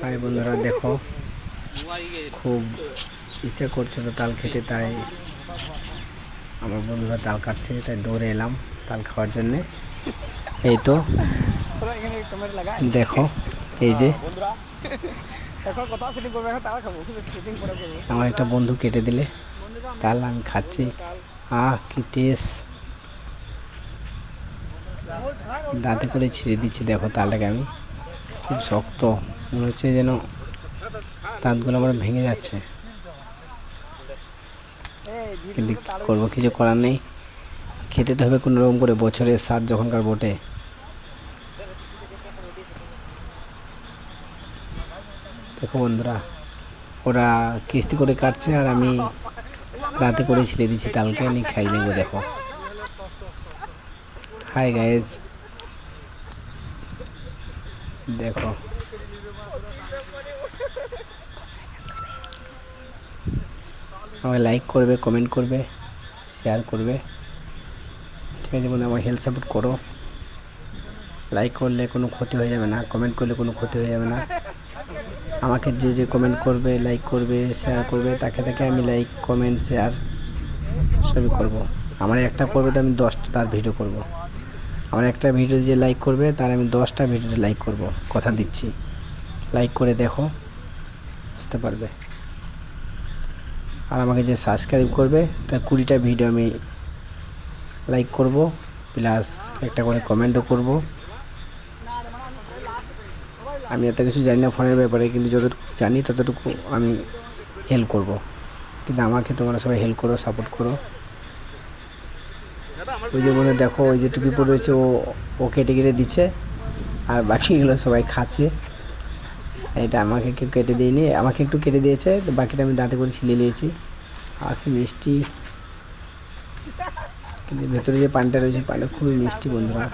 High বন্ধুরা, দেখো খুব ইচ্ছা করছিল তাল খেতে, তাই আমার বন্ধুরা তাল কাটছে, তাই দৌড়ে এলাম তাল খাওয়ার জন্যে। এই তো দেখো, এই যে আমার একটা বন্ধু কেটে দিলে তাল, আমি খাচ্ছি। কি টেস্ট! দাঁতে করে ছিঁড়ে দিচ্ছি, দেখো তালটাকে আমি, খুব শক্ত মনে হচ্ছে, যেন দাঁতগুলো আমার ভেঙে যাচ্ছে, কিন্তু করবো, কিছু করার নেই, খেতে তো হবে কোনো রকম করে, বছরের স্বাদ যখনকার বটে। দেখো বন্ধুরা, ওরা কিস্তি করে কাটছে আর আমি দাঁতে করে ছিঁড়ে দিচ্ছি তালকে, আমি খাই নেবো। দেখো, হাই গাইজ, দেখো আমাকে লাইক করবে, কমেন্ট করবে, শেয়ার করবে, ঠিক আছে বন্ধু? আমার হেল্প সাপোর্ট করো। লাইক করলে কোনো ক্ষতি হয়ে যাবে না, কমেন্ট করলে কোনো ক্ষতি হয়ে যাবে না। আমাকে যে যে কমেন্ট করবে, লাইক করবে, শেয়ার করবে, তাকে তাকে আমি লাইক, কমেন্ট, শেয়ার সবই করব। আমার একটা করবে তো আমি 10টা তার ভিডিও করব। আমার একটা ভিডিও যে লাইক করবে তার আমি 10টা ভিডিওতে লাইক করব, কথা দিচ্ছি। লাইক করে দেখো, বুঝতে পারবে। আর আমাকে যে সাবস্ক্রাইব করবে তার 20টা ভিডিও আমি লাইক করব, প্লাস একটা করে কমেন্টও করব। আমি এত কিছু জানি না ফোনের ব্যাপারে, কিন্তু যতটুকু জানি ততটুকু আমি হেল্প করব। কিন্তু আমাকে তোমরা সবাই হেল্প করো, সাপোর্ট করো। ওই যে মনে দেখো, ওই যে টুপি পরে রয়েছে, ও কেটে কেটে দিচ্ছে, আর বাকিগুলো সবাই খাচ্ছে। এটা আমাকে কেউ কেটে দিইনি, আমাকে একটু কেটে দিয়েছে, তো বাকিটা আমি দাঁতে করে ছিলে নিয়েছি। আর কি মিষ্টি, কিন্তু ভেতরে যে পানটা রয়েছে, পানটা খুবই মিষ্টি বন্ধুরা।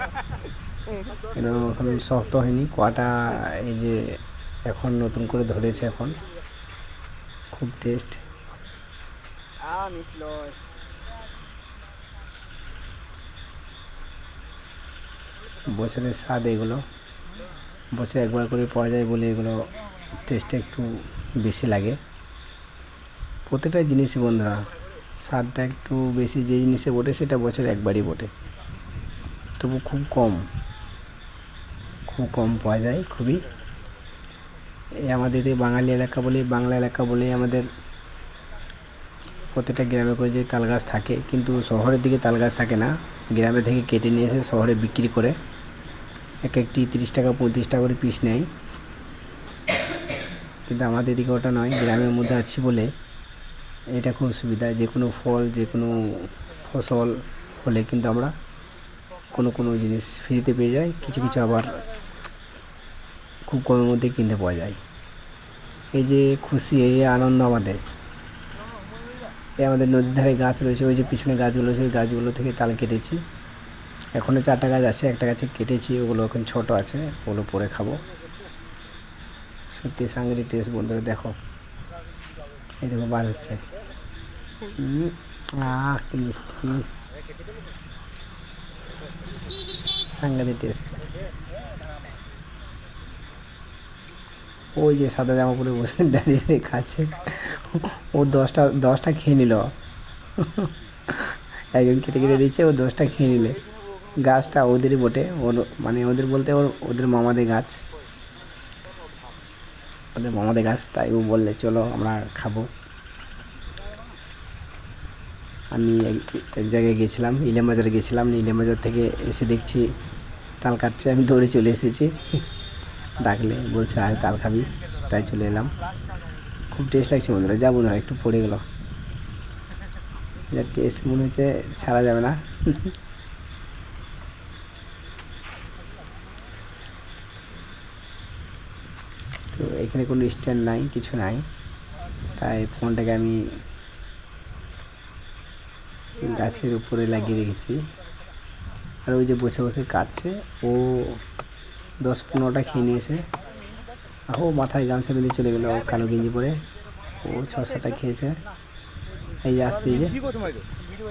কেন এখন শক্ত হয়নি কোয়াটা, এই যে এখন নতুন করে ধরেছে, এখন খুব টেস্ট। বছরের স্বাদ এগুলো, বছরে একবার করে পাওয়া যায় বলে এগুলো টেস্টটা একটু বেশি লাগে। প্রত্যেকটা জিনিসই বন্ধুরা স্বাদটা একটু বেশি, যে জিনিসে বটে সেটা বছরে একবারই বটে, তবু খুব কম পাওয়া যায়, খুবই। এই আমাদের বাঙালি এলাকা বলে, বাংলা এলাকা বলে আমাদের প্রত্যেকটা গ্রামে করে যে তাল গাছ থাকে, কিন্তু শহরের দিকে তাল গাছ থাকে না। গ্রামে থেকে কেটে নিয়ে এসে শহরে বিক্রি করে, এক একটি 30 টাকা 35 টাকা করে পিস নেয়। কিন্তু আমাদের এদিকে ওটা নয়, গ্রামের মধ্যে আছি বলে এটা খুব সুবিধা। যে কোনো ফল, যে কোনো ফসল হলে কিন্তু আমরা কোনো জিনিস ফ্রিতে পেয়ে যাই, কিছু কিছু আবার খুব কমের মধ্যে কিনতে পাওয়া যায়। এই যে খুশি, এই আনন্দ আমাদের। এই আমাদের নদীর ধারে গাছ রয়েছে, ওই যে পিছনে গাছগুলো রয়েছে, ওই গাছগুলো থেকে তাল কেটেছি। এখনও 4টা গাছ আছে, একটা গাছে কেটেছি, ওগুলো এখন ছোট আছে, ওগুলো পরে খাবো। সত্যি সাংঘাতিক টেস্ট বন্ধুরা, দেখো এই দেখো বার হচ্ছে, কি মিষ্টি, সাংঘাতিক টেস্ট। ওই যে সাদা জামা পরে বসে দাঁড়িয়ে খাচ্ছে, ও 10টা খেয়ে নিল। একজন কেটে কেটে দিচ্ছে, ও 10টা খেয়ে নিলে। গাছটা ওদেরই বটে, ওর মানে ওদের বলতে ওদের মামাদের গাছ, তাই ও বললে চলো আমরা খাবো। আমি এক জায়গায় গেছিলাম, ইলাম বাজারে গেছিলাম, ইলাম বাজার থেকে এসে দেখছি তাল কাটছে, আমি দৌড়ে চলে এসেছি। ডাকলে বলছে আয় তাল খাবি, তাই চলে এলাম। খুব টেস্ট লাগছে বন্ধুরা, যাবো না, একটু পড়ে গেল, যা টেস্ট মনে হচ্ছে ছাড়া যাবে না। তো এখানে কোনো স্ট্যান্ড নাই, কিছু নাই, তাই ফোনটাকে আমি গাছের উপরে লাগিয়ে রেখেছি। আর ওই যে বসে বসে কাটছে, ও 10-15টা খেয়ে নিয়েছে। ও মাথায় গামছা বেঁধে চলে গেলো, কালো গেঞ্জি পরে, ও 6-7টা খেয়েছে। এই যে আসছে, এই যে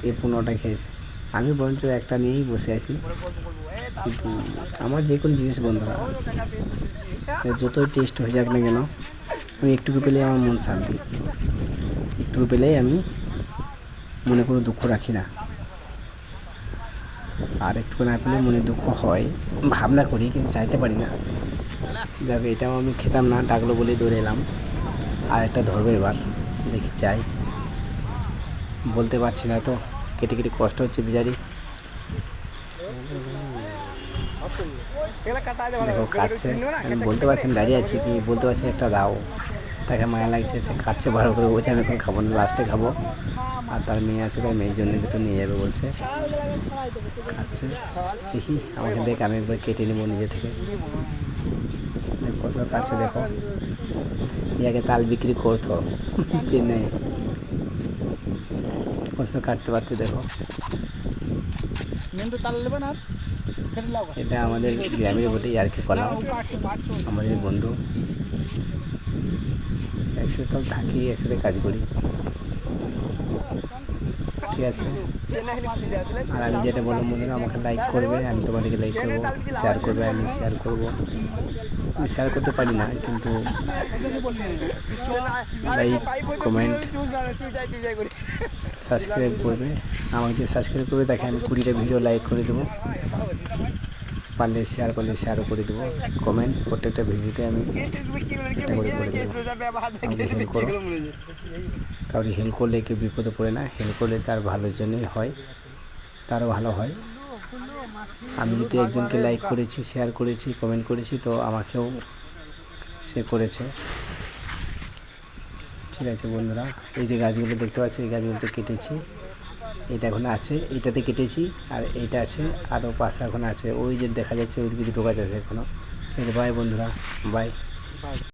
এই 15টা খেয়েছে। আমি বরঞ্চ একটা নিয়েই বসে আছি। কিন্তু আমার যে কোনো জিনিস বন্ধুরা যতই টেস্ট হয়ে যাক না কেন, আমি একটুকু পেলেই আমার মন শান্তি, একটুকু পেলেই আমি মনে কোনো দুঃখ রাখি না। আর একটু না পেলে মনে দুঃখ হয়, ভাবনা করি কিন্তু চাইতে পারি না। যাবে, এটাও আমি খেতাম না, ডাকলো বলেই দৌড়ে এলাম। আর একটা ধরবো এবার, দেখি চাই, বলতে পারছি না তো, কেটে কেটে কষ্ট হচ্ছে বিচারি। দেখো কাটছে, আমি বলতে পারছি না দাঁড়িয়ে আছি কি, বলতে পারছি একটা দাও, তাকে মায়া লাগছে, সে কাটছে ভালো করে, বলছে আমি এখন খাবো না, লাস্টে খাবো। আর তার মেয়ে আছে, তার মেয়ের জন্য দুটো নিয়ে যাবে বলছে, খাচ্ছে। দেখি আমাকে দেখ, আমি একবার কেটে নেবো নিজে থেকে। কত কাটছে দেখো, ইয়াকে তাল বিক্রি করতো চেন্নাই, কত কাটতে পারতে দেখো। এটা আমাদের গ্রামের বটে, আর কি কলা, আমাদের বন্ধু, একসাথে তো থাকি, একসাথে কাজ করি, ঠিক আছে। আর আমি যেটা বললাম বন্ধুরা, আমাকে লাইক করবে, আমি তোমাদেরকে লাইক করবো, শেয়ার করবে, আমি শেয়ার করবো। আমি শেয়ার করতে পারি না, কিন্তু লাইক কমেন্ট সাবস্ক্রাইব করবে। আমাকে যে সাবস্ক্রাইব করবে তাকে আমি 20টা ভিডিও লাইক করে দেবো, পারলে শেয়ার করলে শেয়ারও করে দেবো, কমেন্ট প্রত্যেকটা ভিডিওতে আমি একটা করে দেবো। আমাকে হেল্প করো, কারণ হেল্প করলে কেউ বিপদে পড়ে না, হেল্প করলে তার ভালোর জন্যই হয়, তারও ভালো হয়। আমি যদি একজনকে লাইক করেছি, শেয়ার করেছি, কমেন্ট করেছি, তো আমাকেও সে করেছে, ঠিক আছে বন্ধুরা। এই যে গাছগুলো দেখতে পাচ্ছি, এই গাছগুলোতে কেটেছি, এটা এখন আছে, এটাতে কেটেছি, আর এইটা আছে, আরও পাশে এখন আছে, ওই যে দেখা যাচ্ছে ওইদিকে দুটো গাছ আছে এখনও। ঠিক আছে, বাই বন্ধুরা, বাই।